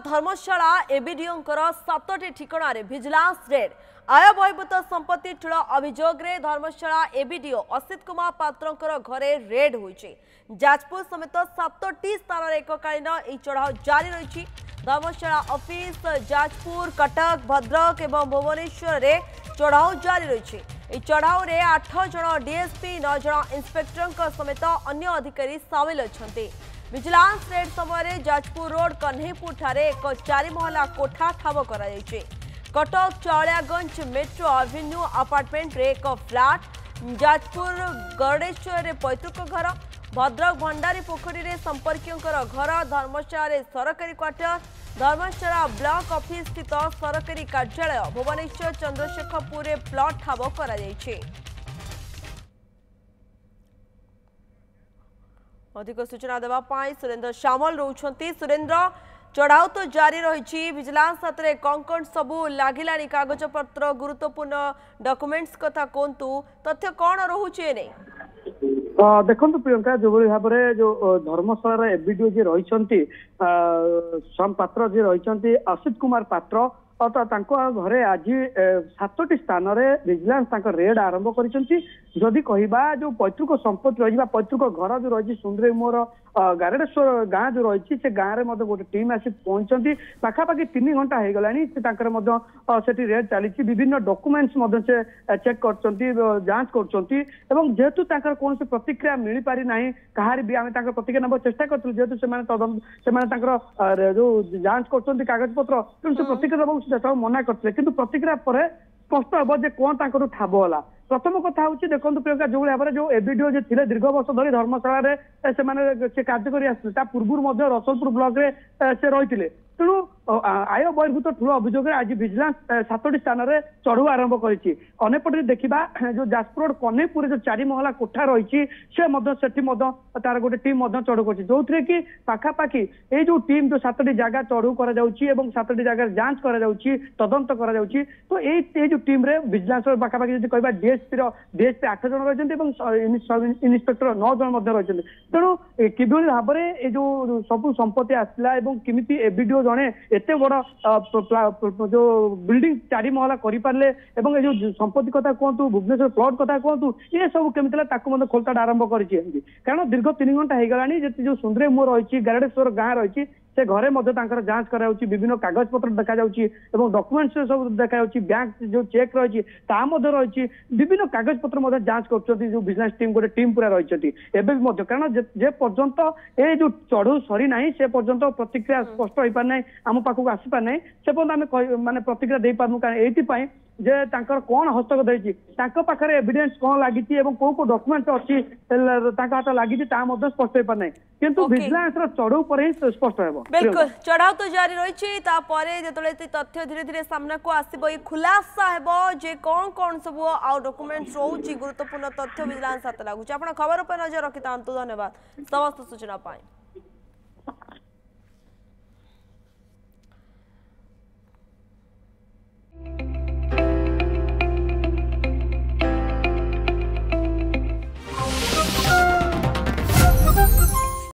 धर्मशाला एबीडीओंकर 7टी ठिकाणारे vigilance red आय बहिर्भूत संपत्ति ठूल अभियोग धर्मशाला एबीडीओ असित कुमार पात्रंकर घरे रेड होइछि। जाजपुर समेत 7टी स्थान एककालीन चढ़ाऊ जारी रही। धर्मशाला ऑफिस जाजपुर कटक भद्रक एवं भुवनेश्वर रे चढ़ाऊ जारी रही। चढ़ाऊ रे 8 जन डीएसपी 9 जन इंस्पेक्टर समेत अन्य अधिकारी सामिल अछंती। विजिलेंस रेड समय जाजपुर रोड कन्हैपुर ठारे एक 4 महला कोठा ठाब करा जायछि। कटक चालियागंज मेट्रो एवेन्यू अपार्टमेंट रे एक फ्लैट, जाजपुर गड़ेश्वर रे पैतृक घर, भद्रक भंडारी पोखरी रे संपर्कियों घर, धर्मशाला रे सरकारी क्वार्टर, धर्मशाला ब्लॉक ऑफिस स्थित सरकारी कार्यालय, भुवनेश्वर चंद्रशेखरपुर रे प्लॉट ठाब करा जायछि। अधिक सूचना देवाई सुरेन्द्र सामल रोचंती। सुरेन्द्र, चढ़ाऊ तो जारी रही। विजिलेंस हाथ में कौन कौन सबू लगिला कागज पत्र गुरुत्वपूर्ण डॉक्यूमेंट्स कथा कहतु, तथ्य कौन रोचे नहीं? देखो प्रियंका, जो भाव में जो धर्मशाला एबीडीओ जी रही श्याम पात्र जी रही असित कुमार पात्र घरे आज 7टी स्थान विजिलेंस रेड आरंभ करी कहवा जो पैतृक संपत्ति रही पैतृक घर जो रही सुंदरी मोर गारेडेश्वर गाँ जो रही से गाँव में गोटे टीम आसी पहुंची पाखापाखि 3 घंटा हो गला रेड चली। विभिन्न डॉक्यूमेंट्स से चेक कर जांच करेतु कौन प्रतिक्रिया मिल पारि ना कहार भी आम प्रतिक्रिया नब चेष्टा करूँ जेहेतु जो जांच कर कागज पत्र तेणु से प्रतिक्रिया देवा मना करते कि प्रतिक्रिया पर स्पष्ट हे कौन ठाब है। प्रथम कथा हूँ देखो प्रियंका, जो भाव में जो एबीडीओ जी थे दीर्घ वर्ष धरी धर्मशाला से कार्य कर पूर्व रसलपुर ब्लॉक रे से रही तेणु आय बहिर्भूत ठूल अभियोग आज विजिलेंस 7टी स्थान में चढ़ू आरंभ करी। अनेपटे देखा जो जाजपुर रोड कन्हैपुर जो 4 महला कोठा रही तार गोटे टीम चढ़ू कर जो थे कि पाखापाखि ये जो टीम जो 7टी जगह चढ़ू कर 7टी जगह जांच कर तदंत कर तो ये जो टीम रे विजिलेंस पाखापाखि कह डीएसपी 8 जन रही इन्स्पेक्टर 9 जन रही। तेणु किभली भाव में जो सब संपत्ति आसला किमिति एबीडीओ जड़े एत बड़ जो बिल्डिंग 4 महला करें जो संपत्ति कथा कहतु भुवनेश्वर प्लॉट कथा कहतु ये सब केमी खोलता आरंभ कर कारण दीर्घ 3 घंटा हो गला जो सुंदरी मोर रही गारेडेश्वर गाँ रही से घरे जांच करा विभिन्न कागज पत्र देखा डॉक्यूमेंट्स सब देखा बैंक जो चेक रही रही विभिन्न कागज पत्र जांच कर जो बिजनेस टीम गोटे टीम पूरा रही कारण जे पर्यंत ये जो चढ़ू सरी ना से पर्यंत प्रतिक्रिया स्पष्ट हो पार ना आम पाखक आसी पार ना से पर्यंत आम माने प्रतिक्रिया दे पार्नु कारण ये जे तांकर कौन हस्तक देछि पाखे एविडेंस कौन लगी कौ डॉक्यूमेंट अच्छी हाथ लगी स्पष्ट हो पार ना किंतु विजिलेंस चढ़ऊ पर ही स्पष्ट हो। बिल्कुल, चढ़ाऊ तो जारी रही जो तथ्य धीरे धीरे सामना को आसो खुलासा हेबो जे कौन कौन सब आउ डॉक्यूमेंट्स रोची गुरुत्वपूर्ण तथ्य विजिलेंस हाथ लगुच। आप खबर पर नजर रखि धन्यवाद समस्त सूचना पाई।